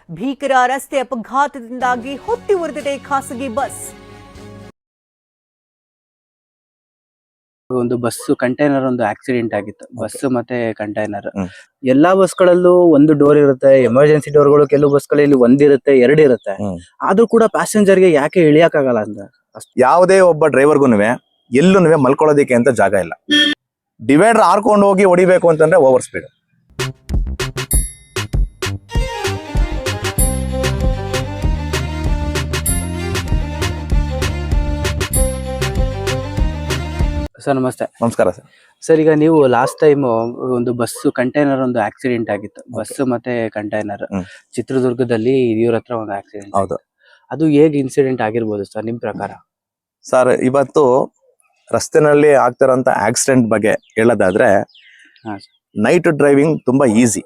ಭೀಕರ ರಸ್ತೆ ಅಪಘಾತದಿಂದಾಗಿ ಹೊತ್ತಿ ಉರಿದಿದೆ ಖಾಸಗಿ ಬಸ್. ಒಂದು ಬಸ್ ಕಂಟೈನರ್ ಒಂದು ಆಕ್ಸಿಡೆಂಟ್ ಆಗಿತ್ತು. ಬಸ್ ಮತ್ತೆ ಕಂಟೈನರ್ ಎಲ್ಲಾ ಬಸ್ಗಳಲ್ಲೂ ಒಂದು ಡೋರ್ ಇರುತ್ತೆ. ಎಮರ್ಜೆನ್ಸಿ ಡೋರ್ಗಳು ಕೆಲವು ಬಸ್ಗಳಲ್ಲಿ ಒಂದಿರುತ್ತೆ, ಎರಡಿರುತ್ತೆ. ಆದ್ರೂ ಕೂಡ ಪ್ಯಾಸೆಂಜರ್ ಗೆ ಯಾಕೆ ಇಳಿಯಕ್ಕಾಗಲ್ಲ ಅಂತ. ಯಾವುದೇ ಒಬ್ಬ ಡ್ರೈವರ್ಗುನುವೆ ಎಲ್ಲೂ ಮಲ್ಕೊಳ್ಳೋದಿಕ್ಕೆ ಅಂತ ಜಾಗ ಇಲ್ಲ. ಡಿವೈಡರ್ ಹಾರ್ಕೊಂಡು ಹೋಗಿ ಹೊಡಿಬೇಕು ಅಂತಂದ್ರೆ ಓವರ್ ಸ್ಪೀಡ್. ಸರ್ ನಮಸ್ತೆ. ನಮಸ್ಕಾರ ಸರ್. ಸರ್, ಈಗ ನೀವು ಲಾಸ್ಟ್ ಟೈಮ್ ಒಂದು ಬಸ್ ಕಂಟೈನರ್ ಒಂದು ಆಕ್ಸಿಡೆಂಟ್ ಆಗಿತ್ತು. ಬಸ್ ಮತ್ತೆ ಕಂಟೈನರ್ ಚಿತ್ರದುರ್ಗದಲ್ಲಿ ಇವ್ರ ಹತ್ರ ಒಂದು ಆಕ್ಸಿಡೆಂಟ್. ಹೌದು. ಅದು ಹೇಗೆ ಇನ್ಸಿಡೆಂಟ್ ಆಗಿರ್ಬೋದು ಸರ್ ನಿಮ್ ಪ್ರಕಾರ? ಸರ್, ಇವತ್ತು ರಸ್ತೆನಲ್ಲಿ ಆಗ್ತಿರೋಂಥ ಆಕ್ಸಿಡೆಂಟ್ ಬಗ್ಗೆ ಹೇಳೋದಾದ್ರೆ, ನೈಟ್ ಡ್ರೈವಿಂಗ್ ತುಂಬಾ ಈಸಿ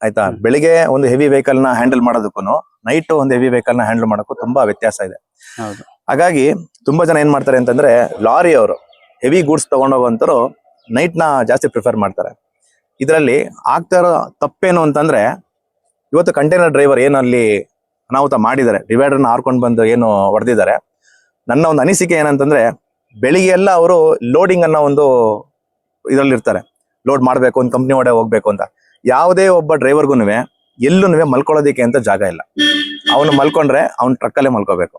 ಆಯ್ತಾ. ಬೆಳಿಗ್ಗೆ ಒಂದು ಹೆವಿ ವೆಹಿಕಲ್ ನ ಹ್ಯಾಂಡಲ್ ಮಾಡೋದಕ್ಕೂ ನೈಟ್ ಒಂದು ಹೆವಿ ವೆಹಿಕಲ್ ನ ಹ್ಯಾಂಡಲ್ ಮಾಡೋಕ್ಕೂ ತುಂಬಾ ವ್ಯತ್ಯಾಸ ಇದೆ. ಹಾಗಾಗಿ ತುಂಬಾ ಜನ ಏನ್ ಮಾಡ್ತಾರೆ ಅಂತಂದ್ರೆ, ಲಾರಿ ಅವರು ಹೆವಿ ಗೂಡ್ಸ್ ತಗೊಂಡೋಗುವಂತರು ನೈಟ್ ನ ಜಾಸ್ತಿ ಪ್ರಿಫರ್ ಮಾಡ್ತಾರೆ. ಇದರಲ್ಲಿ ಆಗ್ತಾ ಇರೋ ತಪ್ಪೇನು ಅಂತಂದ್ರೆ, ಇವತ್ತು ಕಂಟೈನರ್ ಡ್ರೈವರ್ ಏನು ಅಲ್ಲಿ ಅನಾಹುತ ಮಾಡಿದ್ದಾರೆ, ಡಿವೈಡರ್ನ ಹಾರ್ಕೊಂಡು ಬಂದು ಏನು ಹೊಡೆದಿದ್ದಾರೆ. ನನ್ನ ಒಂದು ಅನಿಸಿಕೆ ಏನಂತಂದ್ರೆ, ಬೆಳಿಗ್ಗೆ ಎಲ್ಲ ಅವರು ಲೋಡಿಂಗ್ ಅನ್ನೋ ಒಂದು ಇದರಲ್ಲಿ ಇರ್ತಾರೆ. ಲೋಡ್ ಮಾಡ್ಬೇಕು, ಒಂದು ಕಂಪ್ನಿ ಒಡೆ ಹೋಗ್ಬೇಕು ಅಂತ. ಯಾವುದೇ ಒಬ್ಬ ಡ್ರೈವರ್ಗುನುವೆ ಎಲ್ಲೂ ಮಲ್ಕೊಳ್ಳೋದಿಕ್ಕೆ ಅಂತ ಜಾಗ ಇಲ್ಲ. ಅವನು ಮಲ್ಕೊಂಡ್ರೆ ಅವ್ನು ಟ್ರಕ್ಕಲ್ಲೇ ಮಲ್ಕೋಬೇಕು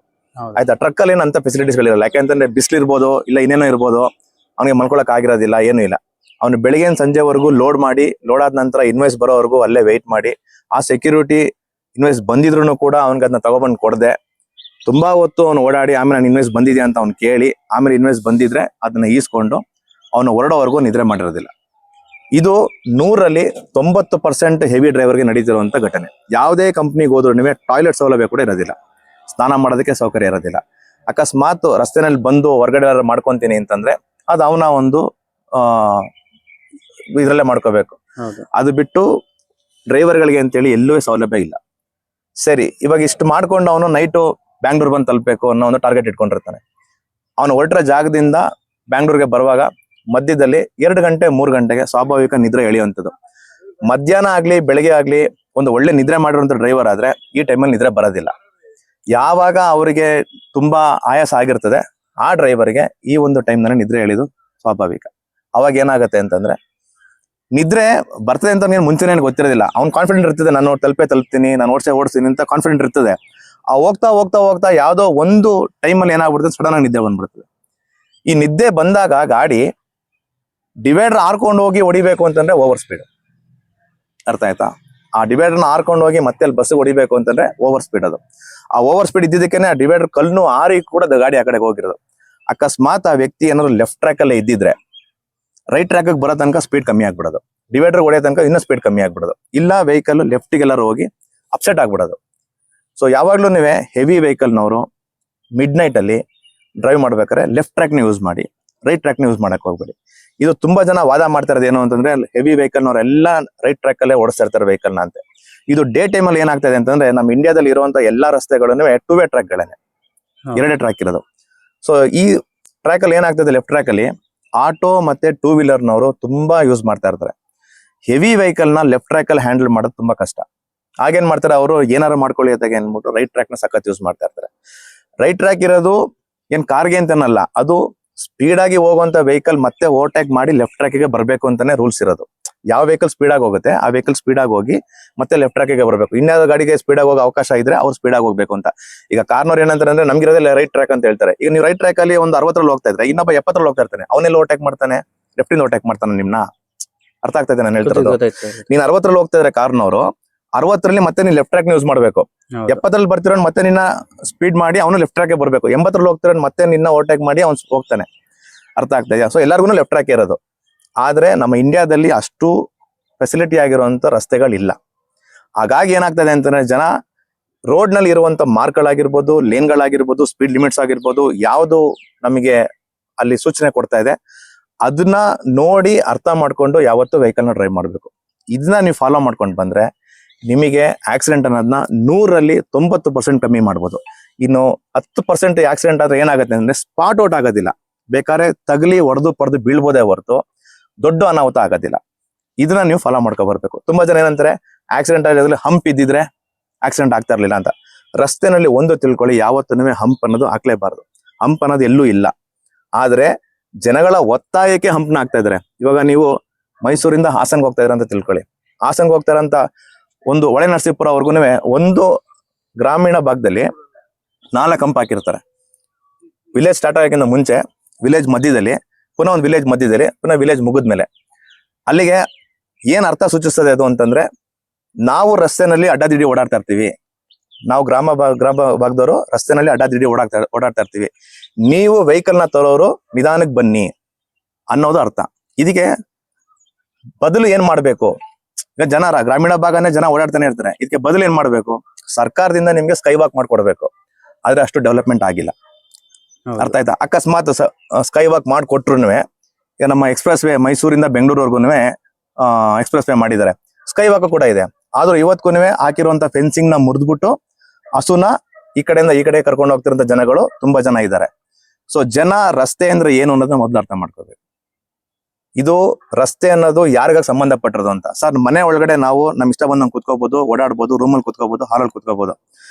ಆಯ್ತಾ. ಟ್ರಕ್ಕಲ್ಲಿ ಏನಂತ ಫೆಸಿಲಿಟೀಸ್ಗಳಿರಲ್ಲ. ಯಾಕೆಂತಂದ್ರೆ ಬಿಸಿಲು ಇರ್ಬೋದು, ಇಲ್ಲ ಇನ್ನೇನೋ ಇರ್ಬೋದು, ಅವ್ನಿಗೆ ಮಲ್ಕೊಳಕ್ ಆಗಿರೋದಿಲ್ಲ, ಏನೂ ಇಲ್ಲ. ಅವ್ನು ಬೆಳಿಗ್ಗೆ ಸಂಜೆವರೆಗೂ ಲೋಡ್ ಮಾಡಿ, ಲೋಡ್ ಆದ ನಂತರ ಇನ್ವಾಯ್ಸ್ ಬರೋವರೆಗೂ ಅಲ್ಲೇ ವೆಯ್ಟ್ ಮಾಡಿ, ಆ ಸೆಕ್ಯೂರಿಟಿ ಇನ್ವಾಯ್ಸ್ ಬಂದಿದ್ರು ಕೂಡ ಅವ್ನಿಗೆ ಅದನ್ನ ತಗೊಬಂದು ಕೊಡದೆ ತುಂಬಾ ಹೊತ್ತು ಅವ್ನು ಓಡಾಡಿ, ಆಮೇಲೆ ನಾನು ಇನ್ವಾಯ್ಸ್ ಬಂದಿದ್ಯಾ ಅಂತ ಅವ್ನು ಕೇಳಿ, ಆಮೇಲೆ ಇನ್ವಾಯ್ಸ್ ಬಂದಿದ್ರೆ ಅದನ್ನ ಈಸ್ಕೊಂಡು ಅವನು ಹೊರಡೋವರೆಗೂ ನಿದ್ರೆ ಮಾಡಿರೋದಿಲ್ಲ. ಇದು 100ರಲ್ಲಿ 90% ಹೆವಿ ಡ್ರೈವರ್ಗೆ ನಡೀತಿರುವಂತ ಘಟನೆ. ಯಾವುದೇ ಕಂಪ್ನಿಗೆ ಹೋದ್ರೂ ಟಾಯ್ಲೆಟ್ ಸೌಲಭ್ಯ ಕೂಡ ಇರೋದಿಲ್ಲ, ಸ್ನಾನ ಮಾಡೋದಕ್ಕೆ ಸೌಕರ್ಯ ಇರೋದಿಲ್ಲ. ಅಕಸ್ಮಾತ್ ರಸ್ತೆನಲ್ಲಿ ಬಂದು ಹೊರಗಡೆ ಮಾಡ್ಕೊಂತೀನಿ ಅಂತಂದ್ರೆ ಅದು ಅವನ ಒಂದು ಇದ್ರಲ್ಲೇ ಮಾಡ್ಕೋಬೇಕು. ಅದು ಬಿಟ್ಟು ಡ್ರೈವರ್ಗಳಿಗೆ ಅಂತೇಳಿ ಎಲ್ಲೂ ಸೌಲಭ್ಯ ಇಲ್ಲ. ಸರಿ, ಇವಾಗ ಇಷ್ಟು ಮಾಡ್ಕೊಂಡು ಅವನು ನೈಟು ಬ್ಯಾಂಗ್ಳೂರ್ ಬಂದು ತಲುಪಬೇಕು ಅನ್ನೋ ಒಂದು ಟಾರ್ಗೆಟ್ ಇಟ್ಕೊಂಡಿರ್ತಾನೆ. ಅವನು ಹೊರಟ್ರ ಜಾಗದಿಂದ ಬ್ಯಾಂಗ್ಳೂರ್ಗೆ ಬರುವಾಗ ಮಧ್ಯದಲ್ಲಿ 2 ಗಂಟೆ 3 ಗಂಟೆಗೆ ಸ್ವಾಭಾವಿಕ ನಿದ್ರೆ ಎಳೆಯುವಂಥದ್ದು. ಮಧ್ಯಾಹ್ನ ಆಗ್ಲಿ ಬೆಳಗ್ಗೆ ಆಗ್ಲಿ ಒಂದು ಒಳ್ಳೆ ನಿದ್ರೆ ಮಾಡಿರುವಂತ ಡ್ರೈವರ್ ಆದ್ರೆ ಈ ಟೈಮಲ್ಲಿ ನಿದ್ರೆ ಬರೋದಿಲ್ಲ. ಯಾವಾಗ ಅವರಿಗೆ ತುಂಬಾ ಆಯಾಸ ಆಗಿರ್ತದೆ, ಆ ಡ್ರೈವರ್ಗೆ ಈ ಒಂದು ಟೈಮ್ ನಲ್ಲಿ ನಿದ್ರೆ ಎಳೆದು ಸ್ವಾಭಾವಿಕ. ಅವಾಗ ಏನಾಗುತ್ತೆ ಅಂತಂದ್ರೆ, ನಿದ್ರೆ ಬರ್ತದೆ ಅಂತ ನೀನು ಮುಂಚೆನೇ ಗೊತ್ತಿರೋದಿಲ್ಲ. ಅವ್ನು ಕಾನ್ಫಿಡೆಂಟ್ ಇರ್ತದೆ, ನಾನು ತಲುಪ್ತೀನಿ, ನಾನು ಓಡಿಸ್ತೀನಿ ಅಂತ ಕಾನ್ಫಿಡೆಂಟ್ ಇರ್ತದೆ. ಆ ಹೋಗ್ತಾ ಹೋಗ್ತಾ ಹೋಗ್ತಾ ಯಾವ್ದೋ ಒಂದು ಟೈಮಲ್ಲಿ ಏನಾಗ್ಬಿಡ್ತದೆ, ಸಡನ್ ಆಗಿ ನಿದ್ದೆ ಬಂದ್ಬಿಡ್ತದೆ. ಈ ನಿದ್ದೆ ಬಂದಾಗ ಗಾಡಿ ಡಿವೈಡರ್ ಹಾರ್ಕೊಂಡು ಹೋಗಿ ಹೊಡಿಬೇಕು ಅಂತಂದ್ರೆ ಓವರ್ ಸ್ಪೀಡ್. ಅರ್ಥ ಆಯ್ತಾ? ಆ ಡಿವೈಡರ್ನ ಹಾರ್ಕೊಂಡು ಹೋಗಿ ಮತ್ತೆ ಅಲ್ಲಿ ಬಸ್ ಹೊಡಿಬೇಕು ಅಂತಂದ್ರೆ ಓವರ್ ಸ್ಪೀಡ್. ಅದು ಆ ಓವರ್ ಸ್ಪೀಡ್ ಇದ್ದಿದ್ದಕ್ಕೆ ಆ ಡಿವೈಡರ್ ಕಲ್ಲು ಆರಿ ಕೂಡ ಗಾಡಿ ಆ ಕಡೆಗೆ ಹೋಗಿರೋದು. ಅಕಸ್ಮಾತ್ ಆ ವ್ಯಕ್ತಿ ಏನಾದ್ರು ಲೆಫ್ಟ್ ಟ್ರ್ಯಾಕ್ ಅಲ್ಲೇ ಇದ್ದಿದ್ರೆ ರೈಟ್ ಟ್ರ್ಯಾಕ್ ಬರೋ ತನಕ ಸ್ಪೀಡ್ ಕಮ್ಮಿ ಆಗ್ಬಿಡೋದು, ಡಿವೈಡರ್ ಹೊಡೆಯೋ ತನಕ ಇನ್ನೂ ಸ್ಪೀಡ್ ಕಮ್ಮಿ ಆಗ್ಬಿಡೋದು. ಇಲ್ಲ ವೆಹಿಕಲ್ ಲೆಫ್ಟಿಗೆಲ್ಲರೂ ಹೋಗಿ ಅಪ್ಸೆಟ್ ಆಗ್ಬಿಡೋದು. ಸೊ ಯಾವಾಗ್ಲೂ ನೀವೇ ಹೆವಿ ವೆಹಿಕಲ್ನವರು ಮಿಡ್ ನೈಟ್ ಅಲ್ಲಿ ಡ್ರೈವ್ ಮಾಡ್ಬೇಕಾದ್ರೆ ಲೆಫ್ಟ್ ಟ್ರ್ಯಾಕ್ ನ ಯೂಸ್ ಮಾಡಿ, ರೈಟ್ ಟ್ರ್ಯಾಕ್ ನ ಯೂಸ್ ಮಾಡಕ್ ಹೋಗ್ಬೇಡಿ. ಇದು ತುಂಬಾ ಜನ ವಾದ ಮಾಡ್ತಾ ಇರೋದು ಏನು ಅಂತಂದ್ರೆ, ಹೆವಿ ವೆಹಿಕಲ್ನವರೆಲ್ಲ ರೈಟ್ ಟ್ರ್ಯಾಕ್ ಅಲ್ಲೇ ಓಡಿಸ್ತಾ ಇರ್ತಾರೆ ವೆಹಿಕಲ್ ನ ಅಂತ. ಇದು ಡೇ ಟೈಮ್ ಅಲ್ಲಿ ಏನಾಗ್ತದೆ ಅಂತಂದ್ರೆ, ನಮ್ಮ ಇಂಡಿಯಾದಲ್ಲಿ ಇರುವಂತ ಎಲ್ಲಾ ರಸ್ತೆಗಳನ್ನು 2 ವೇ ಟ್ರ್ಯಾಕ್ ಗಳೇನೆ, 2 ಟ್ರ್ಯಾಕ್ ಇರೋದು. ಸೊ ಈ ಟ್ರ್ಯಾಕ್ ಅಲ್ಲಿ ಏನಾಗ್ತದೆ, ಲೆಫ್ಟ್ ಟ್ರ್ಯಾಕ್ ಅಲ್ಲಿ ಆಟೋ ಮತ್ತೆ 2 ವೀಲರ್ನವರು ತುಂಬಾ ಯೂಸ್ ಮಾಡ್ತಾ ಇರ್ತಾರೆ. ಹೆವಿ ವೆಹಿಕಲ್ ನ ಲೆಫ್ಟ್ ಟ್ರ್ಯಾಕ್ ಅಲ್ಲಿ ಹ್ಯಾಂಡಲ್ ಮಾಡೋದು ತುಂಬಾ ಕಷ್ಟ. ಆಗೇನ್ ಮಾಡ್ತಾರೆ, ಅವರು ಏನಾರು ಮಾಡ್ಕೊಳ್ಳಿ ಅಂತ ಏನ್ಬಿಟ್ಟು ರೈಟ್ ಟ್ರ್ಯಾಕ್ ನ ಸಖತ್ ಯೂಸ್ ಮಾಡ್ತಾ ಇರ್ತಾರೆ. ರೈಟ್ ಟ್ರ್ಯಾಕ್ ಇರೋದು ಏನ್ ಕಾರ್ಗೆ ಅಂತನಲ್ಲ, ಅದು ಸ್ಪೀಡ್ ಆಗಿ ಹೋಗುವಂತ ವೆಹಿಕಲ್ ಮತ್ತೆ ಓವರ್ಟೇಕ್ ಮಾಡಿ ಲೆಫ್ಟ್ ಟ್ರ್ಯಾಕ್ ಗೆ ಬರಬೇಕು ಅಂತಾನೆ ರೂಲ್ಸ್ ಇರೋದು. ಯಾವ ವೆಹಿಕಲ್ ಸ್ಪೀಡ್ ಆಗಿ ಹೋಗುತ್ತೆ ಆ ವೆಹಿಕಲ್ ಸ್ಪೀಡ್ ಆಗಿ ಹೋಗಿ ಮತ್ತೆ ಲೆಫ್ಟ್ ಟ್ರ್ಯಾಕ್ ಗೆ ಬರಬೇಕು. ಇನ್ಯಾವ ಗಾಡಿಗೆ ಸ್ಪೀಡ್ ಆಗಿ ಹೋಗೋ ಅವಕಾಶ ಇದ್ರೆ ಅವ್ರು ಸ್ಪೀಡ್ ಆಗಿ ಹೋಗ್ಬೇಕು ಅಂತ. ಈಗ ಕಾರ್ನವ್ರು ಏನಂತಾರೆ ಅಂದ್ರೆ, ನಮ್ಗಿರೋದಿಲ್ಲ ರೈಟ್ ಟ್ರ್ಯಾಕ್ ಅಂತ ಹೇಳ್ತಾರೆ. ಈಗ ನೀವು ರೈಟ್ ಟ್ರ್ಯಾಕ್ ಅಲ್ಲಿ ಒಂದು 60ರಲ್ಲಿ ಹೋಗ್ತಾ ಇದ್ರೆ ಇನ್ನೊಬ್ಬ 70ರಲ್ಲಿ ಹೋಗ್ತಾ ಇರ್ತಾನೆ, ಅವನೆಲ್ಲ ಓವರ್ಟೇಕ್ ಮಾಡ್ತಾನೆ, ಲೆಫ್ಟಿಂದ ಓವರ್ಟೇಕ್ ಮಾಡ್ತಾನೆ ನಿಮ್ನ. ಅರ್ಥ ಆಗ್ತದೆ ನಾನು ಹೇಳ್ತಿರೋದು? ನೀನ್ 60ರಲ್ಲಿ ಹೋಗ್ತಾ ಇದ್ರೆ ಕಾರ್ನವರು 60ರಲ್ಲಿ ಮತ್ತೆ ನೀನ್ ಲೆಫ್ಟ್ ಟ್ರ್ಯಾಕ್ ಯೂಸ್ ಮಾಡ್ಬೇಕು. 70ರಲ್ಲಿ ಬರ್ತಿರೋ ಮತ್ತೆ ನಿನ್ನ ಸ್ಪೀಡ್ ಮಾಡಿ ಅವನು ಲೆಫ್ಟ್ ಟ್ರ್ಯಾಕ್ ಬರ್ಬೇಕು. 80ರಲ್ಲಿ ಹೋಗ್ತಿರೋ ಮತ್ತೆ ನಿನ್ನ ಓವರ್ಟೇಕ್ ಮಾಡಿ ಅವ್ನು ಹೋಗ್ತಾನೆ. ಅರ್ಥ ಆಗ್ತಾ ಇದೆಯಾ? ಸೊ ಎಲ್ಲರಿಗೂ ಲೆಫ್ಟ್ ಟ್ರ್ಯಾಕ್ ಇರೋದು. ಆದ್ರೆ ನಮ್ಮ ಇಂಡಿಯಾದಲ್ಲಿ ಅಷ್ಟು ಫೆಸಿಲಿಟಿ ಆಗಿರುವಂತ ರಸ್ತೆಗಳಿಲ್ಲ. ಹಾಗಾಗಿ ಏನಾಗ್ತದೆ ಅಂತಂದ್ರೆ, ಜನ ರೋಡ್ ನಲ್ಲಿ ಇರುವಂತ ಮಾರ್ಕ್ಗಳಾಗಿರ್ಬೋದು, ಲೇನ್ಗಳಾಗಿರ್ಬೋದು, ಸ್ಪೀಡ್ ಲಿಮಿಟ್ಸ್ ಆಗಿರ್ಬೋದು, ಯಾವುದು ನಮಗೆ ಅಲ್ಲಿ ಸೂಚನೆ ಕೊಡ್ತಾ ಇದೆ ಅದನ್ನ ನೋಡಿ ಅರ್ಥ ಮಾಡ್ಕೊಂಡು ಯಾವತ್ತು ವೆಹಿಕಲ್ ನ ಡ್ರೈವ್ ಮಾಡ್ಬೇಕು. ಇದನ್ನ ನೀವು ಫಾಲೋ ಮಾಡ್ಕೊಂಡು ಬಂದ್ರೆ ನಿಮಗೆ ಆಕ್ಸಿಡೆಂಟ್ ಅನ್ನೋದನ್ನ 100ರಲ್ಲಿ 90% ಕಮ್ಮಿ ಮಾಡ್ಬೋದು. ಇನ್ನು 10% ಆಕ್ಸಿಡೆಂಟ್ ಆದ್ರೆ ಏನಾಗುತ್ತೆ ಅಂದ್ರೆ, ಸ್ಪಾಟ್ ಔಟ್ ಆಗೋದಿಲ್ಲ, ಬೇಕಾದ್ರೆ ತಗಲಿ ಹೊಡೆದು ಪಡೆದು ಬೀಳ್ಬೋದೇ ಹೊರತು ದೊಡ್ಡ ಅನಾಹುತ ಆಗೋದಿಲ್ಲ. ಇದನ್ನ ನೀವು ಫಾಲೋ ಮಾಡ್ಕೊ ಬರ್ಬೇಕು. ತುಂಬಾ ಜನ ಏನಂತಾರೆ, ಆಕ್ಸಿಡೆಂಟ್ ಆಗೋದ್ರಲ್ಲಿ ಹಂಪ್ ಇದ್ದಿದ್ರೆ ಆಕ್ಸಿಡೆಂಟ್ ಆಗ್ತಾ ಇರ್ಲಿಲ್ಲ ಅಂತ. ರಸ್ತೆನಲ್ಲಿ ಒಂದು ತಿಳ್ಕೊಳ್ಳಿ, ಯಾವತ್ತೂ ಹಂಪ್ ಅನ್ನೋದು ಹಾಕ್ಲೇಬಾರ್ದು. ಹಂಪ್ ಅನ್ನೋದು ಎಲ್ಲೂ ಇಲ್ಲ. ಆದ್ರೆ ಜನಗಳ ಒತ್ತಾಯಕ್ಕೆ ಹಂಪ್ನ ಹಾಕ್ತಾ ಇದಾರೆ. ಇವಾಗ ನೀವು ಮೈಸೂರಿಂದ ಹಾಸನ್ಗೆ ಹೋಗ್ತಾ ಇದ್ರ ಅಂತ ತಿಳ್ಕೊಳ್ಳಿ. ಹಾಸನ್ಗೆ ಹೋಗ್ತಾರಂತ ಒಂದು ಹೊಳೆ ನರಸೀಪುರವರೆಗೂ ಒಂದು ಗ್ರಾಮೀಣ ಭಾಗದಲ್ಲಿ 4 ಹಂಪ್ ಹಾಕಿರ್ತಾರೆ. ವಿಲೇಜ್ ಸ್ಟಾರ್ಟ್ ಆಗೋಕ್ಕಿಂತ ಮುಂಚೆ, ವಿಲೇಜ್ ಮಧ್ಯದಲ್ಲಿ, ಪುನಃ ಒಂದು ವಿಲೇಜ್ ಮಧ್ಯದಲ್ಲಿ, ಪುನಃ ವಿಲೇಜ್ ಮುಗಿದ್ಮೇಲೆ. ಅಲ್ಲಿಗೆ ಏನ್ ಅರ್ಥ ಸೂಚಿಸ್ತದೆ ಅದು ಅಂತಂದ್ರೆ, ನಾವು ರಸ್ತೆನಲ್ಲಿ ಅಡ್ಡಾದಿಡ್ಡಿ ಓಡಾಡ್ತಾ ಇರ್ತೀವಿ. ನಾವು ಗ್ರಾಮ ಭಾಗದವರು ರಸ್ತೆನಲ್ಲಿ ಅಡ್ಡಾದಿಡ್ಡಿ ಓಡಾಡ್ತಾ ಇರ್ತೀವಿ. ನೀವು ವೆಹಿಕಲ್ ನ ತರೋರು ನಿಧಾನಕ್ಕೆ ಬನ್ನಿ ಅನ್ನೋದು ಅರ್ಥ. ಇದಕ್ಕೆ ಬದಲು ಏನ್ ಮಾಡ್ಬೇಕು? ಈಗ ಗ್ರಾಮೀಣ ಭಾಗನೇ ಜನ ಓಡಾಡ್ತಾನೆ ಇರ್ತಾರೆ. ಇದಕ್ಕೆ ಬದಲು ಏನ್ ಮಾಡ್ಬೇಕು? ಸರ್ಕಾರದಿಂದ ನಿಮ್ಗೆ ಸ್ಕೈ ವಾಕ್ ಮಾಡ್ಕೊಡ್ಬೇಕು. ಆದ್ರೆ ಅಷ್ಟು ಡೆವಲಪ್ಮೆಂಟ್ ಆಗಿಲ್ಲ. ಅರ್ಥ ಆಯ್ತಾ? ಅಕಸ್ಮಾತ್ ಸ್ಕೈ ವಾಕ್ ಮಾಡ್ಕೊಟ್ರು ಈಗ ನಮ್ಮ ಎಕ್ಸ್ಪ್ರೆಸ್ ವೇ ಮೈಸೂರಿಂದ ಬೆಂಗಳೂರುವರೆಗೂ ಎಕ್ಸ್ಪ್ರೆಸ್ ವೇ ಮಾಡಿದ್ದಾರೆ. ಸ್ಕೈ ವಾಕ್ ಕೂಡ ಇದೆ. ಆದ್ರೂ ಇವತ್ಗೂ ಹಾಕಿರುವಂತ ಫೆನ್ಸಿಂಗ್ ನ ಮುರಿದ್ಬಿಟ್ಟು ಹಸುನ ಈ ಕಡೆಯಿಂದ ಈ ಕಡೆ ಕರ್ಕೊಂಡು ಹೋಗ್ತಿರೋಂಥ ಜನಗಳು ತುಂಬಾ ಜನ ಇದ್ದಾರೆ. ಸೊ ಜನ ರಸ್ತೆ ಅಂದ್ರೆ ಏನು ಅನ್ನೋದನ್ನ ಮೊದಲು ಅರ್ಥ ಮಾಡ್ಕೋಬೇಕು. ಇದು ರಸ್ತೆ ಅನ್ನೋದು ಯಾರಿಗ ಸಂಬಂಧಪಟ್ಟಿರೋದು ಅಂತ. ಸರ್, ಮನೆ ಒಳಗಡೆ ನಾವು ನಮ್ ಇಷ್ಟ ಬಂದಂಗೆ ಕುತ್ಕೋಬಹುದು, ಓಡಾಡ್ಬೋದು, ರೂಮಲ್ಲಿ ಕುತ್ಕೋಬಹುದು, ಹಾಲಲ್ಲಿ ಕುತ್ಕೋಬಹುದು.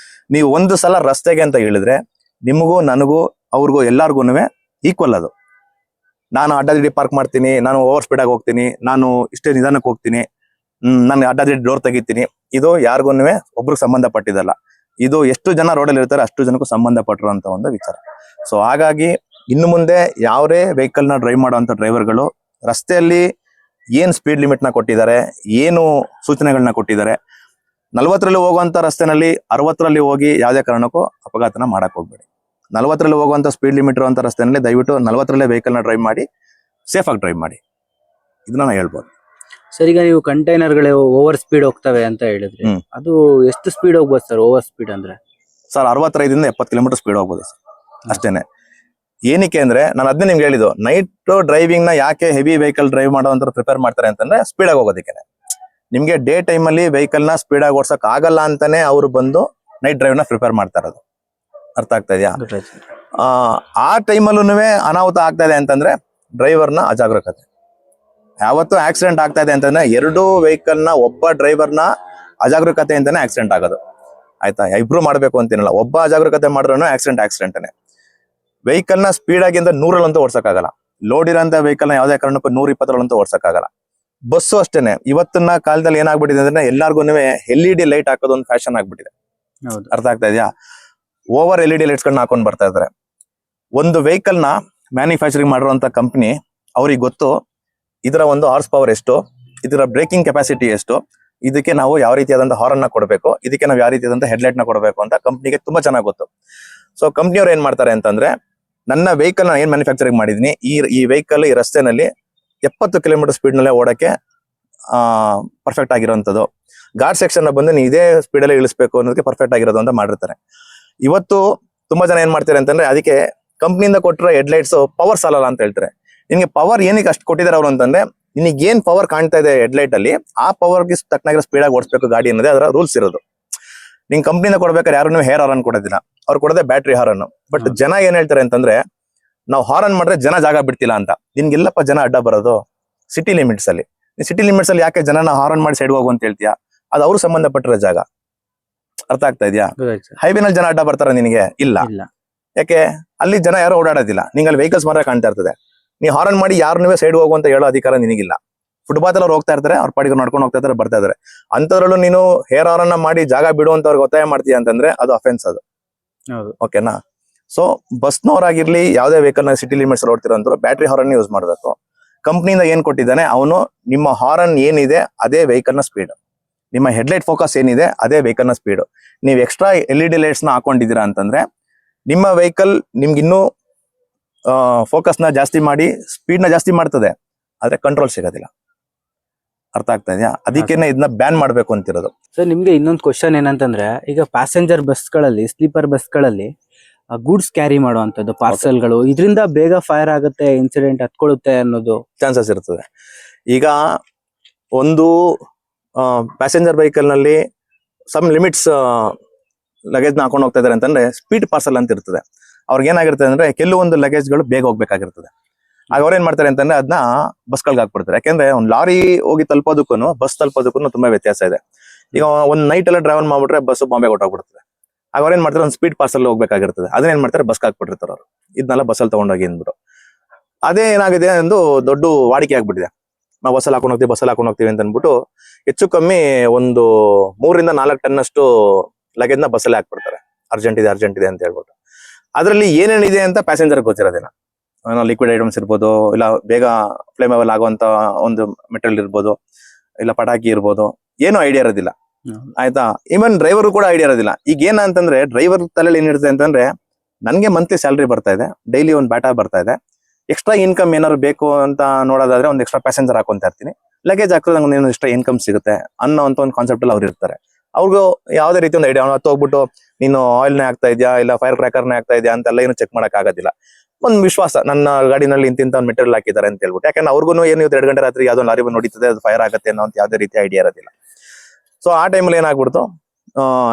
ನೀವು ಒಂದು ಸಲ ರಸ್ತೆಗೆ ಅಂತ ಹೇಳಿದ್ರೆ ನಿಮಗೂ ನನಗೂ ಅವ್ರಿಗೂ ಎಲ್ಲಾರ್ಗು ಈಕ್ವಲ್ ಅದು. ನಾನು ಅಡ್ಡಾದಿಡ್ಡಿ ಪಾರ್ಕ್ ಮಾಡ್ತೀನಿ, ನಾನು ಓವರ್ ಸ್ಪೀಡ್ ಆಗಿ ಹೋಗ್ತೀನಿ, ನಾನು ಇಷ್ಟೇ ನಿಧಾನಕ್ಕೆ ಹೋಗ್ತೀನಿ, ನಾನು ಅಡ್ಡಾದಿಡ್ಡಿ ಡೋರ್ ತೆಗಿತೀನಿ, ಇದು ಯಾರಿಗೂ ಒಬ್ರಿಗೆ ಸಂಬಂಧಪಟ್ಟಿದ್ದಲ್ಲ. ಇದು ಎಷ್ಟು ಜನ ರೋಡಲ್ಲಿ ಇರ್ತಾರೆ ಅಷ್ಟು ಜನಕ್ಕೂ ಸಂಬಂಧಪಟ್ಟಿರುವಂತ ಒಂದು ವಿಚಾರ. ಸೊ ಹಾಗಾಗಿ ಇನ್ನು ಮುಂದೆ ಯಾವುದೇ ವೆಹಿಕಲ್ ನ ಡ್ರೈವ್ ಮಾಡುವಂತ ಡ್ರೈವರ್ಗಳು ರಸ್ತೆಯಲ್ಲಿ ಏನ್ ಸ್ಪೀಡ್ ಲಿಮಿಟ್ ನ ಕೊಟ್ಟಿದ್ದಾರೆ, ಏನು ಸೂಚನೆಗಳನ್ನ ಕೊಟ್ಟಿದ್ದಾರೆ, 40ರಲ್ಲಿ ಹೋಗುವಂತ ರಸ್ತೆನಲ್ಲಿ 60ರಲ್ಲಿ ಹೋಗಿ ಯಾವುದೇ ಕಾರಣಕ್ಕೂ ಅಪಘಾತನ ಮಾಡಕ್ ಹೋಗ್ಬೇಡಿ. 40ರಲ್ಲಿ ಹೋಗುವಂತ ಸ್ಪೀಡ್ ಲಿಮಿಟ್ ಇರುವಂತ ರಸ್ತೆನಲ್ಲಿ ದಯವಿಟ್ಟು 40ರಲ್ಲೇ ವೆಹಿಕಲ್ ನ ಡ್ರೈವ್ ಮಾಡಿ, ಸೇಫ್ ಆಗಿ ಡ್ರೈವ್ ಮಾಡಿ. ಇದನ್ನ ನಾನು ಹೇಳ್ಬೋದು. ಸರ್, ಈಗ ನೀವು ಕಂಟೈನರ್ಗಳು ಓವರ್ ಸ್ಪೀಡ್ ಹೋಗ್ತವೆ ಅಂತ ಹೇಳಿದ್ರಿ. ಅದು ಎಷ್ಟು ಸ್ಪೀಡ್ ಹೋಗ್ಬೋದು ಸರ್ ಓವರ್ ಸ್ಪೀಡ್ ಅಂದ್ರೆ? ಸರ್, 65ರಿಂದ 70 ಕಿಲೋಮೀಟರ್ ಸ್ಪೀಡ್ ಹೋಗ್ಬೋದು ಸರ್, ಅಷ್ಟೇನೆ. ಏನಕ್ಕೆ ಅಂದ್ರೆ ನಾನು ಅದನ್ನೇ ನಿಮ್ಗೆ ಹೇಳಿದ್ದು, ನೈಟ್ ಡ್ರೈವಿಂಗ್ ನ ಯಾಕೆ ಹೆವಿ ವೆಹಿಕಲ್ ಡ್ರೈವ್ ಮಾಡೋಂತ ಪ್ರಿಪೇರ್ ಮಾಡ್ತಾರೆ ಅಂತಂದ್ರೆ ಸ್ಪೀಡ್ ಆಗಿ ಹೋಗೋದಕ್ಕೆ. ನಿಮ್ಗೆ ಡೇ ಟೈಮ್ ಅಲ್ಲಿ ವೆಹಿಕಲ್ ನ ಸ್ಪೀಡ್ ಆಗಿ ಓಡ್ಸಕ್ ಆಗಲ್ಲ ಅಂತಾನೆ ಅವರು ಬಂದು ನೈಟ್ ಡ್ರೈವ್ ನ ಪ್ರಿಪೇರ್ ಮಾಡ್ತಾ ಇರೋದು. ಅರ್ಥ ಆಗ್ತಾ ಇದೆಯಾ? ಆ ಟೈಮಲ್ಲೂ ಅನಾಹುತ ಆಗ್ತಾ ಇದೆ ಅಂತಂದ್ರೆ ಡ್ರೈವರ್ನ ಅಜಾಗರೂಕತೆ. ಯಾವತ್ತು ಆಕ್ಸಿಡೆಂಟ್ ಆಗ್ತಾ ಇದೆ ಅಂತಂದ್ರೆ ಎರಡು ವೆಹಿಕಲ್ ನ ಒಬ್ಬ ಡ್ರೈವರ್ನ ಅಜಾಗರೂಕತೆ ಅಂತಾನೆ ಆಕ್ಸಿಡೆಂಟ್ ಆಗೋದು. ಆಯ್ತಾ? ಇಬ್ರು ಮಾಡ್ಬೇಕು ಅಂತೀನಲ್ಲ, ಒಬ್ಬ ಅಜಾಗರೂಕತೆ ಮಾಡಿದ್ರು ಆಕ್ಸಿಡೆಂಟ್. ವೆಹಿಕಲ್ ನ ಸ್ಪೀಡ್ ಆಗಿ 100ರಲ್ಲಂತೂ ಓಡ್ಸಕ್ಕಾಗಲ್ಲ. ಲೋಡ್ ಇರೋಂಥ ವೆಹಿಕಲ್ ನ ಯಾವುದೇ ಕಾರಣಕ್ಕೂ 120ರಲ್ಲಂತೂ ಓಡ್ಸಕ್ಕಾಗಲ್ಲ. ಬಸ್ಸು ಅಷ್ಟೇನೆ. ಇವತ್ತಿನ ಕಾಲದಲ್ಲಿ ಏನಾಗ್ಬಿಟ್ಟಿದೆ ಅಂದ್ರೆ ಎಲ್ಲಾರ್ಗು LED ಲೈಟ್ ಹಾಕೋದು ಒಂದು ಫ್ಯಾಷನ್ ಆಗ್ಬಿಟ್ಟಿದೆ. ಅರ್ಥ ಆಗ್ತಾ ಇದೆಯಾ? ಓವರ್ LED ಲೈಟ್ಸ್ ಗಳನ್ನ ಹಾಕೊಂಡ್ ಬರ್ತಾ ಇದಾರೆ. ಒಂದು ವೆಹಿಕಲ್ ನ ಮ್ಯಾನುಫ್ಯಾಕ್ಚರಿಂಗ್ ಮಾಡಿರುವಂತ ಕಂಪ್ನಿ ಅವ್ರಿಗೆ ಗೊತ್ತು ಇದರ ಒಂದು ಹಾರ್ಸ್ ಪವರ್ ಎಷ್ಟು, ಇದರ ಬ್ರೇಕಿಂಗ್ ಕೆಪಾಸಿಟಿ ಎಷ್ಟು, ಇದಕ್ಕೆ ನಾವು ಯಾವ ರೀತಿಯಾದಂತಹ ಹಾರ್ನ್ ನ ಕೊಡಬೇಕು, ಇದಕ್ಕೆ ನಾವು ಯಾವ ರೀತಿಯಾದಂತಹ ಹೆಡ್ಲೈಟ್ ನ ಕೊಡಬೇಕು ಅಂತ ಕಂಪ್ನಿಗೆ ತುಂಬಾ ಚೆನ್ನಾಗಿ ಗೊತ್ತು. ಸೊ ಕಂಪ್ನಿಯವ್ರು ಏನ್ ಮಾಡ್ತಾರೆ ಅಂತಂದ್ರೆ, ನನ್ನ ವೆಹಿಕಲ್ ನ ಏನ್ ಮ್ಯಾನುಫ್ಯಾಕ್ಚರಿಂಗ್ ಮಾಡಿದೀನಿ, ಈ ವೆಹಿಕಲ್ ಈ ರಸ್ತೆನಲ್ಲಿ 70 ಕಿಲೋಮೀಟರ್ ಸ್ಪೀಡ್ ನಲ್ಲೇ ಓಡಕ್ಕೆ ಪರ್ಫೆಕ್ಟ್ ಆಗಿರೋಂಥದ್ದು. ಘಾಟ್ ಸೆಕ್ಷನ್ ನ ಬಂದು ನೀವು ಇದೇ ಸ್ಪೀಡ್ ಅಲ್ಲಿ ಇಳಿಸ್ಬೇಕು ಅನ್ನೋದಕ್ಕೆ ಪರ್ಫೆಕ್ಟ್ ಆಗಿರೋದು ಅಂತ ಮಾಡಿರ್ತಾರೆ. ಇವತ್ತು ತುಂಬಾ ಜನ ಏನ್ ಮಾಡ್ತಾರೆ ಅಂತಂದ್ರೆ, ಅದಕ್ಕೆ ಕಂಪ್ನಿಯಿಂದ ಕೊಟ್ಟಿರೋ ಹೆಡ್ಲೈಟ್ಸ್ ಪವರ್ ಸಾಲಲ್ಲ ಅಂತ ಹೇಳ್ತಾರೆ. ನಿನ್ಗೆ ಪವರ್ ಏನಕ್ಕೆ ಅಷ್ಟು ಕೊಟ್ಟಿದ್ದಾರೆ ಅವರು ಅಂತಂದ್ರೆ, ನಿನಗೆ ಏನ್ ಪವರ್ ಕಾಣ್ತಾ ಇದೆ ಹೆಡ್ಲೈಟ್ ಅಲ್ಲಿ, ಆ ಪವರ್ಗೆ ತಕ್ಕನಾಗಿರೋ ಸ್ಪೀಡ್ ಆಗಿ ಓಡಿಸ್ಬೇಕು ಗಾಡಿ ಅನ್ನೋದೇ ಅದರ ರೂಲ್ಸ್ ಇರೋದು. ನಿಂಗೆ ಕಂಪ್ನಿಯಿಂದ ಕೊಡ್ಬೇಕಾದ್ರೆ ಯಾರು ಹೇರ್ ಹಾರನ್ ಕೊಡೋದಿಲ್ಲ, ಅವ್ರು ಕೊಡೋದೇ ಬ್ಯಾಟ್ರಿ ಹಾರನ್. ಬಟ್ ಜನ ಏನ್ ಹೇಳ್ತಾರೆ ಅಂತಂದ್ರೆ, ನಾವು ಹಾರನ್ ಮಾಡಿದ್ರೆ ಜನ ಜಾಗ ಬಿಡ್ತಿಲ್ಲ ಅಂತ. ನಿನ್ಗೆಲ್ಲಪ್ಪ ಜನ ಅಡ್ಡ ಬರೋದು ಸಿಟಿ ಲಿಮಿಟ್ಸ್ ಅಲ್ಲಿ. ಸಿಟಿ ಲಿಮಿಟ್ಸ್ ಅಲ್ಲಿ ಯಾಕೆ ಜನನ ಹಾರನ್ ಮಾಡಿ ಸೈಡ್ ಹೋಗು ಅಂತ ಹೇಳ್ತೀಯಾ? ಅದು ಅವ್ರು ಸಂಬಂಧಪಟ್ಟಿರೋ ಜಾಗ. ಅರ್ಥ ಆಗ್ತಾ ಇದೆಯಾ? ಹೈವೇನಲ್ಲಿ ಜನ ಅಡ್ಡ ಬರ್ತಾರ ನಿನಗೆ? ಇಲ್ಲ. ಯಾಕೆ? ಅಲ್ಲಿ ಜನ ಯಾರು ಓಡಾಡೋದಿಲ್ಲ, ನಿಂಗೆ ಅಲ್ಲಿ ವೆಹಿಕಲ್ಸ್ ಮಾತ್ರ ಕಾಣ್ತಾ ಇರ್ತದೆ. ನೀ ಹಾರನ್ ಮಾಡಿ ಯಾರನ್ನೇ ಸೈಡ್ ಹೋಗು ಅಂತ ಹೇಳೋ ಅಧಿಕಾರ ನಿನಗಿಲ್ಲ. ಫುಟ್ಪಾತ್ ಅಲ್ಲಿ ಅವ್ರು ಹೋಗ್ತಾ ಇರ್ತಾರೆ, ಅವ್ರ ಪಾಡಿಗೆ ನಡ್ಕೊಂಡು ಹೋಗ್ತಾ ಇರ್ತಾರೆ, ಬರ್ತಾ ಇದಾರೆ. ಅಂತದ್ರಲ್ಲೂ ನೀನು ಹೇರ್ ಹಾರನ್ ಮಾಡಿ ಜಾಗ ಬಿಡುವಂತವ್ರಿಗೆ ಒತ್ತಾಯ ಮಾಡ್ತೀಯ ಅಂತಂದ್ರೆ ಅದು ಅಫೆನ್ಸ್ ಅದು. ಓಕೆನಾ? ಸೊ ಬಸ್ನವರಾಗಿರ್ಲಿ, ಯಾವುದೇ ವೆಹಿಕಲ್ ನ ಸಿಟಿ ಲಿಮಿಟ್ಸ್ ಓಡ್ತಿರೋಂಥವ್ರು ಬ್ಯಾಟ್ರಿ ಹಾರನ್ ಯೂಸ್ ಮಾಡಬೇಕು. ಕಂಪ್ನಿಯಿಂದ ಏನ್ ಕೊಟ್ಟಿದ್ದಾನೆ ಅವನು, ನಿಮ್ಮ ಹಾರನ್ ಏನಿದೆ ಅದೇ ವೆಹಿಕಲ್ ನ ಸ್ಪೀಡ್, ನಿಮ್ಮ ಹೆಡ್ಲೈಟ್ ಫೋಕಸ್ ಏನಿದೆ ಅದೇ ವೆಹಿಕಲ್ ನ ಸ್ಪೀಡ್. ನೀವು ಎಕ್ಸ್ಟ್ರಾ LED ಲೈಟ್ಸ್ ನ ಹಾಕೊಂಡಿದ್ದೀರಾ ಅಂತಂದ್ರೆ ನಿಮ್ಮ ವೆಹಿಕಲ್ ನಿಮ್ಗಿನ್ನೂ ಫೋಕಸ್ ನ ಜಾಸ್ತಿ ಮಾಡಿ ಸ್ಪೀಡ್ ನ ಜಾಸ್ತಿ ಮಾಡ್ತದೆ, ಆದ್ರೆ ಕಂಟ್ರೋಲ್ ಸಿಗೋದಿಲ್ಲ. ಅರ್ಥ ಆಗ್ತಾ ಇದೆಯಾ? ಅದಕ್ಕೇನೆ ಇದನ್ನ ಬ್ಯಾನ್ ಮಾಡ್ಬೇಕು ಅಂತಿರೋದು. ಸರ್, ನಿಮ್ಗೆ ಇನ್ನೊಂದು ಕ್ವಶನ್ ಏನಂತಂದ್ರೆ, ಈಗ ಪ್ಯಾಸೆಂಜರ್ ಬಸ್ಗಳಲ್ಲಿ, ಸ್ಲೀಪರ್ ಬಸ್ಗಳಲ್ಲಿ ಗೂಡ್ಸ್ ಕ್ಯಾರಿ ಮಾಡುವಂತದ್ದು, ಪಾರ್ಸೆಲ್ಗಳು, ಇದರಿಂದ ಬೇಗ ಫೈರ್ ಆಗುತ್ತೆ, ಇನ್ಸಿಡೆಂಟ್ ಹತ್ಕೊಳ್ಳುತ್ತೆ ಅನ್ನೋದು ಚಾನ್ಸಸ್ ಇರ್ತದೆ. ಈಗ ಒಂದು ಪ್ಯಾಸೆಂಜರ್ ವೆಹಿಕಲ್ ನಲ್ಲಿ ಸಮ್ ಲಿಮಿಟ್ಸ್ ಲಗೇಜ್ ನ ಹಾಕೊಂಡು ಹೋಗ್ತಾ ಇದಾರೆ ಅಂತಂದ್ರೆ ಸ್ಪೀಡ್ ಪಾರ್ಸಲ್ ಅಂತ ಇರ್ತದೆ. ಅವ್ರಿಗೆ ಏನಾಗಿರ್ತದೆ ಅಂದ್ರೆ ಕೆಲವೊಂದು ಲಗೇಜ್ಗಳು ಬೇಗ ಹೋಗ್ಬೇಕಾಗಿರ್ತದೆ. ಆಗ ಅವ್ರೇನ್ ಮಾಡ್ತಾರೆ ಅಂತಂದ್ರೆ ಅದನ್ನ ಬಸ್ಗಳಿಗೆ ಹಾಕ್ಬಿಡ್ತಾರೆ. ಯಾಕೆಂದ್ರೆ ಒಂದು ಲಾರಿ ಹೋಗಿ ತಲುಪೋದಕ್ಕೂ ಬಸ್ ತಲುಪೋದಕ್ಕೂ ತುಂಬಾ ವ್ಯತ್ಯಾಸ ಇದೆ. ಈಗ ಒಂದ್ ನೈಟ್ ಎಲ್ಲ ಟ್ರಾವೆಲ್ ಮಾಡ್ಬಿಟ್ರೆ ಬಸ್ ಬಾಂಬೆ ಹೊಟ್ಟೋಗ್ಬಿಡ್ತದೆ. ಆಗ ಅವ್ರು ಏನ್ ಮಾಡ್ತಾರೆ, ಒಂದು ಸ್ಪೀಡ್ ಪಾರ್ಸಲ್ ಹೋಗ್ಬೇಕಾಗಿರ್ತದೆ, ಅದನ್ನ ಏನ್ ಮಾಡ್ತಾರೆ, ಬಸ್ ಹಾಕ್ಬಿಟ್ಟಿರ್ತಾರೆ ಅವರು, ಇದನ್ನೆಲ್ಲ ಬಸ್ಸಲ್ಲಿ ತಗೊಂಡೋಗಿ ಅಂದ್ಬಿಟ್ಟು. ಅದೇ ಏನಾಗಿದೆ ಒಂದು ದೊಡ್ಡ ವಾಡಿಕೆ ಆಗ್ಬಿಟ್ಟಿದೆ. ನಾವು ಬಸ್ಸಲ್ಲಿ ಹಾಕೊಂಡು ಹೋಗ್ತೀವಿ ಅಂತ ಅಂದ್ಬಿಟ್ಟು ಹೆಚ್ಚು ಕಮ್ಮಿ ಒಂದು 3 ರಿಂದ 4 ಟನ್ ಅಷ್ಟು ಲಗೇಜ್ ನ ಬಸ್ಸಲ್ಲಿ ಹಾಕ್ಬಿಡ್ತಾರೆ. ಅರ್ಜೆಂಟ್ ಇದೆ ಅಂತ ಹೇಳ್ಬಿಟ್ಟು. ಅದ್ರಲ್ಲಿ ಏನೇನಿದೆ ಅಂತ ಪ್ಯಾಸೆಂಜರ್ ಗೊತ್ತಿರೋದಿಲ್ಲ. ಲಿಕ್ವಿಡ್ ಐಟಮ್ಸ್ ಇರ್ಬೋದು, ಇಲ್ಲ ಬೇಗ ಫ್ಲೇಮೇಬಲ್ ಆಗುವಂತ ಒಂದು ಮೆಟೀರಿಯಲ್ ಇರ್ಬೋದು, ಇಲ್ಲ ಪಟಾಕಿ ಇರ್ಬೋದು, ಏನು ಐಡಿಯಾ ಇರೋದಿಲ್ಲ. ಆಯ್ತಾ, ಇವನ್ ಡ್ರೈವರ್ ಕೂಡ ಐಡಿಯಾ ಇರೋದಿಲ್ಲ. ಈಗ ಏನಂತಂದ್ರೆ ಡ್ರೈವರ್ ತಲೆಯಲ್ಲಿ ಏನಿರುತ್ತೆ ಅಂತಂದ್ರೆ, ನನ್ಗೆ ಮಂತ್ಲಿ ಸ್ಯಾಲರಿ ಬರ್ತಾ ಇದೆ, ಡೈಲಿ ಒಂದು ಬ್ಯಾಟಾ ಬರ್ತಾ ಇದೆ, ಎಕ್ಸ್ಟ್ರಾ ಇನ್ಕಮ್ ಏನಾದ್ರು ಬೇಕು ಅಂತ ನೋಡೋದಾದ್ರೆ ಒಂದು ಎಕ್ಸ್ಟ್ರಾ ಪ್ಯಾಸೆಂಜರ್ ಹಾಕೊಂತ ಇರ್ತೀನಿ, ಲಗೇಜ್ ಹಾಕಿದ್ರೆ ನಂಗೆ ಏನು ಎಕ್ಸ್ಟ್ರಾ ಇನ್ಕಮ್ ಸಿಗುತ್ತೆ ಅನ್ನೋ ಅಂತ ಒಂದು ಕಾನ್ಸೆಪ್ಟ್ ಅಲ್ಲಿ ಅವ್ರು ಇರ್ತಾರೆ. ಅವ್ರಿಗೂ ಯಾವುದೇ ರೀತಿ ಒಂದು ಐಡಿಯಾ, ಅವ್ನು ಹೋಗ್ಬಿಟ್ಟು ನೀನು ಆಯಿಲ್ನೇ ಹಾಕ್ತಾ ಇದೆಯಾ ಇಲ್ಲ ಫೈರ್ ಕ್ರ್ಯಾಕರ್ನೇ ಹಾಕ್ತಾ ಇದೆಯಾ ಅಂತೆಲ್ಲ ಏನು ಚೆಕ್ ಮಾಡಕ್ ಆಗೋದಿಲ್ಲ. ಒಂದು ವಿಶ್ವಾಸ, ನನ್ನ ಗಾಡಿನಲ್ಲಿ ಇಂತಿಂತ ಒಂದು ಮೆಟೀರಿಯಲ್ ಹಾಕಿದ್ದಾರೆ ಅಂತ ಹೇಳ್ಬಿಟ್ಟು. ಯಾಕಂದ್ರೆ ಅವ್ರಿಗೂ ಏನು 2 ಗಂಟೆ ರಾತ್ರಿ ಯಾವ್ದೋ ಲಾರಿ ಬಂದು ನೋಡಿತದೆ, ಅದು ಫೈರ್ ಆಗುತ್ತೆ ಅನ್ನೋ ಅಂತ ಯಾವುದೇ ರೀತಿ ಐಡಿಯಾ ಇರೋದಿಲ್ಲ. ಸೊ ಆ ಟೈಮಲ್ಲಿ ಏನಾಗ್ಬಿಡ್ತು,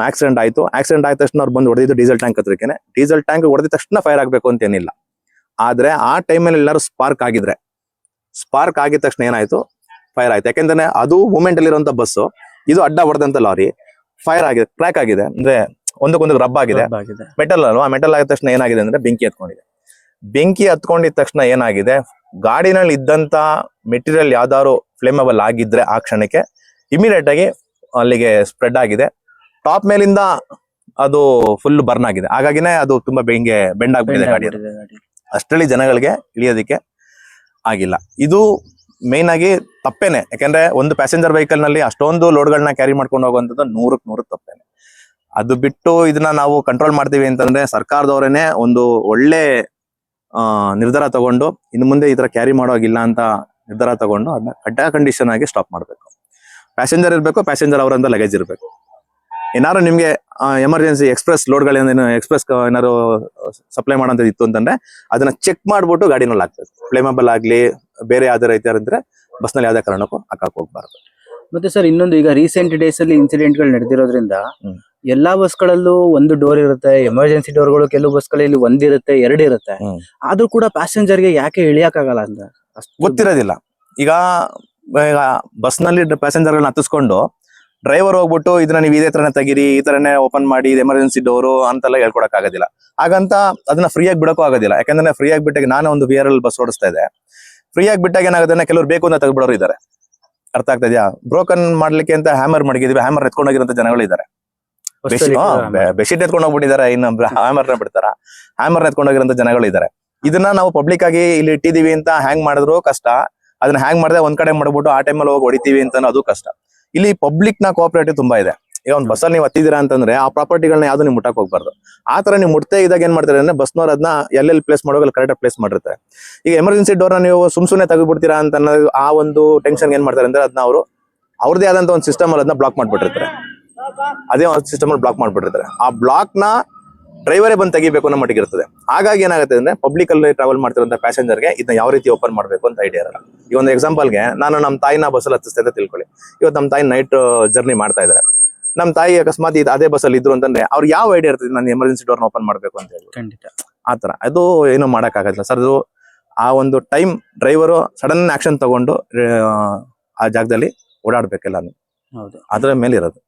ಆಕ್ಸಿಡೆಂಟ್ ಆಯ್ತು. ಆಕ್ಸಿಡೆಂಟ್ ಆದ ತಕ್ಷಣ ಅವ್ರು ಬಂದು ಹೊಡೆದಿದ್ದು ಡೀಸೆಲ್ ಟ್ಯಾಂಕ್ ಹತ್ರಕ್ಕೆ. ಡೀಸೆಲ್ ಟ್ಯಾಂಕ್ ಹೊಡೆದ ತಕ್ಷಣ ಫೈರ್ ಆಗ್ಬೇಕು ಅಂತ ಏನಿಲ್ಲ. ಆದ್ರೆ ಆ ಟೈಮಲ್ಲಿ ಎಲ್ಲರೂ ಸ್ಪಾರ್ಕ್ ಆಗಿದ ತಕ್ಷಣ ಏನಾಯ್ತು, ಫೈರ್ ಆಯ್ತು. ಯಾಕೆಂದ್ರೆ ಅದು ಮೂವ್ಮೆಂಟ್ ಅಲ್ಲಿ ಇರುವಂತ ಬಸ್ಸು, ಇದು ಅಡ್ಡ ಹೊಡೆದಂತ ಲಾರಿ, ಫೈರ್ ಆಗಿದೆ, ಕ್ರ್ಯಾಕ್ ಆಗಿದೆ, ಅಂದ್ರೆ ಒಂದಕ್ಕೊಂದು ರಬ್ ಆಗಿದೆ. ಮೆಟಲ್ ಅಲ್ವಾ, ಮೆಟಲ್ ಆಗಿದ ತಕ್ಷಣ ಏನಾಗಿದೆ ಅಂದ್ರೆ ಬೆಂಕಿ ಹತ್ಕೊಂಡಿದ ತಕ್ಷಣ ಏನಾಗಿದೆ, ಗಾಡಿನಲ್ಲಿ ಇದ್ದಂತ ಮೆಟೀರಿಯಲ್ ಯಾವ್ದಾದ್ರು ಫ್ಲೇಮಬಲ್ ಆಗಿದ್ರೆ ಆ ಕ್ಷಣಕ್ಕೆ ಇಮಿಡಿಯೇಟ್ ಆಗಿ ಅಲ್ಲಿಗೆ ಸ್ಪ್ರೆಡ್ ಆಗಿದೆ. ಟಾಪ್ ಮೇಲಿಂದ ಅದು ಫುಲ್ ಬರ್ನ್ ಆಗಿದೆ. ಹಾಗಾಗಿನೇ ಅದು ತುಂಬಾ ಬೆಂಡ್ ಆಗ್ಬಿಟ್ಟಿದೆ ಗಾಡಿ. ಅಷ್ಟರಲ್ಲಿ ಜನಗಳಿಗೆ ಇಳಿಯೋದಕ್ಕೆ ಆಗಿಲ್ಲ. ಇದು ಮೇನ್ ಆಗಿ ತಪ್ಪೇನೆ. ಯಾಕಂದ್ರೆ ಒಂದು ಪ್ಯಾಸೆಂಜರ್ ವೆಹಿಕಲ್ ನಲ್ಲಿ ಅಷ್ಟೊಂದು ಲೋಡ್ಗಳನ್ನ ಕ್ಯಾರಿ ಮಾಡ್ಕೊಂಡು ಹೋಗುವಂಥದ್ದು 100% ತಪ್ಪೇನೆ. ಅದು ಬಿಟ್ಟು ಇದನ್ನ ನಾವು ಕಂಟ್ರೋಲ್ ಮಾಡ್ತೀವಿ ಅಂತಂದ್ರೆ ಸರ್ಕಾರದವರೇನೆ ಒಂದು ಒಳ್ಳೆ ನಿರ್ಧಾರ ತಗೊಂಡು ಇನ್ನು ಮುಂದೆ ಈ ತರ ಕ್ಯಾರಿ ಮಾಡೋಗಿಲ್ಲ ಅಂತ ನಿರ್ಧಾರ ತಗೊಂಡು ಅದನ್ನ ಕಡ್ಡಾಯ ಕಂಡೀಷನ್ ಆಗಿ ಸ್ಟಾಪ್ ಮಾಡ್ಬೇಕು. ಪ್ಯಾಸೆಂಜರ್ ಇರ್ಬೇಕು, ಪ್ಯಾಸೆಂಜರ್ ಅವರಂತ ಲಗೇಜ್ ಇರ್ಬೇಕು. ಏನಾದ್ರು ನಿಮ್ಗೆ ಎಮರ್ಜೆನ್ಸಿ ಎಕ್ಸ್ಪ್ರೆಸ್ ಲೋಡ್ಗಳೇನು ಎಕ್ಸ್ಪ್ರೆಸ್ ಏನಾದ್ರು ಸಪ್ಲೈ ಮಾಡೋಂಥದ್ದು ಇತ್ತು ಅಂತಂದ್ರೆ ಅದನ್ನ ಚೆಕ್ ಮಾಡ್ಬಿಟ್ಟು ಗಾಡಿನಲ್ಲಿ ಹಾಕ್ಬೇಕು. ಫ್ಲೇಮಬಲ್ ಆಗ್ಲಿ ಬೇರೆ ಯಾವ್ದಾರ ಐತೆ ಅಂದ್ರೆ ಬಸ್ನಲ್ಲಿ ಯಾವ್ದೇ ಕಾರಣಕ್ಕೂ ಹಾಕಕ್ ಹೋಗ್ಬಾರ್ದು. ಮತ್ತೆ ಸರ್ ಇನ್ನೊಂದು, ಈಗ ರೀಸೆಂಟ್ ಡೇಸ್ ಅಲ್ಲಿ ಇನ್ಸಿಡೆಂಟ್ ಗಳು ನಡೆದಿರೋದ್ರಿಂದ ಎಲ್ಲಾ ಬಸ್ಗಳಲ್ಲೂ ಒಂದು ಡೋರ್ ಇರುತ್ತೆ, ಎಮರ್ಜೆನ್ಸಿ ಡೋರ್ಗಳು ಕೆಲವು ಬಸ್ಗಳಲ್ಲಿ ಒಂದಿರುತ್ತೆ, 2 ಇರುತ್ತೆ. ಆದ್ರೂ ಕೂಡ ಪ್ಯಾಸೆಂಜರ್ಗೆ ಯಾಕೆ ಇಳಿಯಕ್ಕಾಗಲ್ಲ ಅಂತ ಗೊತ್ತಿರೋದಿಲ್ಲ. ಈಗ ಬಸ್ನಲ್ಲಿ ಪ್ಯಾಸೆಂಜರ್ಗಳನ್ನ ಹತ್ತಿಸ್ಕೊಂಡು ಡ್ರೈವರ್ ಹೋಗ್ಬಿಟ್ಟು ಇದನ್ನ ನೀವು ಇದೇ ತರನೇ ತೆಗೀರಿ, ಈ ತರನೇ ಓಪನ್ ಮಾಡಿ, ಇದು ಎಮರ್ಜೆನ್ಸಿ ಡೋರು ಅಂತೆಲ್ಲ ಹೇಳ್ಕೊಡಕ್ ಆಗೋದಿಲ್ಲ. ಹಾಗಂತ ಅದನ್ನ ಫ್ರೀ ಆಗಿ ಬಿಡಕ್ಕೂ ಆಗೋದಿಲ್ಲ. ಯಾಕಂದ್ರೆ ಫ್ರೀ ಆಗಿ ಬಿಟ್ಟಾಗ ನಾನೇ ಒಂದು VRL ಬಸ್ ಓಡಿಸ್ತಾ ಇದೆ, ಫ್ರೀ ಆಗಿ ಬಿಟ್ಟಾಗ ಏನಾಗುತ್ತೆ, ಕೆಲವರು ಬೇಕು ಅಂತ ತೆಗೆದ್ಬಿಡೋರು ಇದ್ದಾರೆ. ಅರ್ಥ ಆಗ್ತಾ ಇದೆಯಾ? ಬ್ರೋಕನ್ ಮಾಡ್ಲಿಕ್ಕೆ ಅಂತ ಹ್ಯಾಮರ್ ಮಡಗಿದ್ವಿ, ಹ್ಯಾಮರ್ ಎತ್ಕೊಂಡೋಗಿರೋ ಜನಗಳು ಇದ್ದಾರೆ. ಬೆಡ್ಶೀಟ್ ಎತ್ಕೊಂಡು ಹೋಗ್ಬಿಟ್ಟಿದ್ದಾರೆ, ಇನ್ನು ಹ್ಯಾಮರ್ನ ಬಿಡ್ತಾರ, ಹ್ಯಾಮರ್ನ ಎತ್ಕೊಂಡೋಗಿರೋ ಜನಗಳು ಇದ್ದಾರೆ. ಇದನ್ನ ನಾವು ಪಬ್ಲಿಕ್ ಆಗಿ ಇಲ್ಲಿ ಇಟ್ಟಿದೀವಿ ಅಂತ ಹ್ಯಾಂಗ್ ಮಾಡಿದ್ರು ಕಷ್ಟ, ಅದನ್ನ ಹ್ಯಾಂಗ್ ಮಾಡದೆ ಒಂದ್ ಕಡೆ ಮಾಡ್ಬಿಟ್ಟು ಆ ಟೈಮಲ್ಲಿ ಹೋಗಿ ಹೊಡಿತೀವಿ ಅಂತ ಅದು ಕಷ್ಟ. ಇಲ್ಲಿ ಪಬ್ಲಿಕ್ ನ ಕೋಆಪರೇಟಿವ್ ತುಂಬಾ ಇದೆ. ಈಗ ಒಂದು ಬಸ್ಸಲ್ಲಿ ನೀವು ಹತ್ತಿದ್ದೀರಾ ಅಂತಂದ್ರೆ ಆ ಪ್ರಾಪರ್ಟಿಗಳನ್ನ ಯಾವ್ದು ನೀವು ಮುಟ್ಟಕ್ ಹೋಗ್ಬಾರ್ದು. ಆ ತರ ನೀವು ಮುಟ್ತೇ ಇದ್ದಾಗ ಏನ್ ಮಾಡ್ತಾರೆ ಅಂದ್ರೆ ಬಸ್ನವ್ರು ಅದನ್ನ ಎಲ್ಲೆಲ್ಲಿ ಪ್ಲೇಸ್ ಮಾಡೋಲ್ಲ ಕರೆಕ್ಟ್ ಪ್ಲೇಸ್ ಮಾಡಿರ್ತಾರೆ. ಈಗ ಎಮರ್ಜೆನ್ಸಿ ಡೋರ್ನ ನೀವು ಸುಮ್ನೆ ತೆಗೆದ್ಬಿಡ್ತೀರಾ ಅಂತ ಆ ಒಂದು ಟೆನ್ಷನ್ ಏನ್ ಮಾಡ್ತಾರೆ ಅಂದ್ರೆ ಅದನ್ನ ಅವರು ಅವ್ರದೇ ಆದಂತ ಒಂದು ಸಿಸ್ಟಮ್ ಅಲ್ಲಿ ಅದನ್ನ ಬ್ಲಾಕ್ ಮಾಡ್ಬಿಟ್ಟಿರ್ತಾರೆ. ಅದೇ ಒಂದು ಸಿಸ್ಟಮ್ ಅಲ್ಲಿ ಬ್ಲಾಕ್ ಮಾಡ್ಬಿಟ್ಟಿರ್ತಾರೆ. ಆ ಬ್ಲಾಕ್ ನ ಡ್ರೈವರೇ ಬಂದು ತೆಗಿಬೇಕು ಅನ್ನೋ ಮಟ್ಟಿಗೆ ಇರ್ತದೆ. ಹಾಗಾಗಿ ಏನಾಗುತ್ತೆ ಅಂದ್ರೆ ಪಬ್ಲಿಕ್ ಅಲ್ಲಿ ಟ್ರಾವೆಲ್ ಮಾಡ್ತಿರುವಂತ ಪ್ಯಾಸೆಂಜರ್ಗೆ ಇದನ್ನ ಯಾವ ರೀತಿ ಓಪನ್ ಮಾಡ್ಬೇಕು ಅಂತ ಐಡಿಯಾ ಇರಲ್ಲ. ಈ ಒಂದು ಎಕ್ಸಾಂಪಲ್ಗೆ ನಾನು ನಮ್ಮ ತಾಯಿನ ಬಸ್ಸಲ್ಲಿ ಹತ್ತಿಸ್ತಾ ಇದ್ದೆ ತಿಳ್ಕೊಳ್ಳಿ. ಇವತ್ತು ನಮ್ಮ ತಾಯಿ ನೈಟ್ ಜರ್ನಿ ಮಾಡ್ತಾ ಇದ್ದಾರೆ. ನಮ್ಮ ತಾಯಿ ಅಕಸ್ಮಾತ್ ಅದೇ ಬಸ್ಸಲ್ಲಿ ಇದ್ರು ಅಂತಂದ್ರೆ ಅವ್ರಿಗೆ ಯಾವ ಐಡಿಯಾ ಇರ್ತದೆ ನಾನು ಎಮರ್ಜೆನ್ಸಿ ಡೋರ್ನ ಓಪನ್ ಮಾಡ್ಬೇಕು ಅಂತ ಹೇಳಿ. ಖಂಡಿತ ಆತರ ಅದು ಏನು ಮಾಡಕ್ ಆಗೋದಿಲ್ಲ ಸರ್. ಅದು ಆ ಒಂದು ಟೈಮ್ ಡ್ರೈವರು ಸಡನ್ ಆಕ್ಷನ್ ತಗೊಂಡು ಆ ಜಾಗದಲ್ಲಿ ಓಡಾಡ್ಬೇಕೆಲ್ಲ, ಹೌದು, ಅದ್ರ ಮೇಲೆ ಇರೋದು.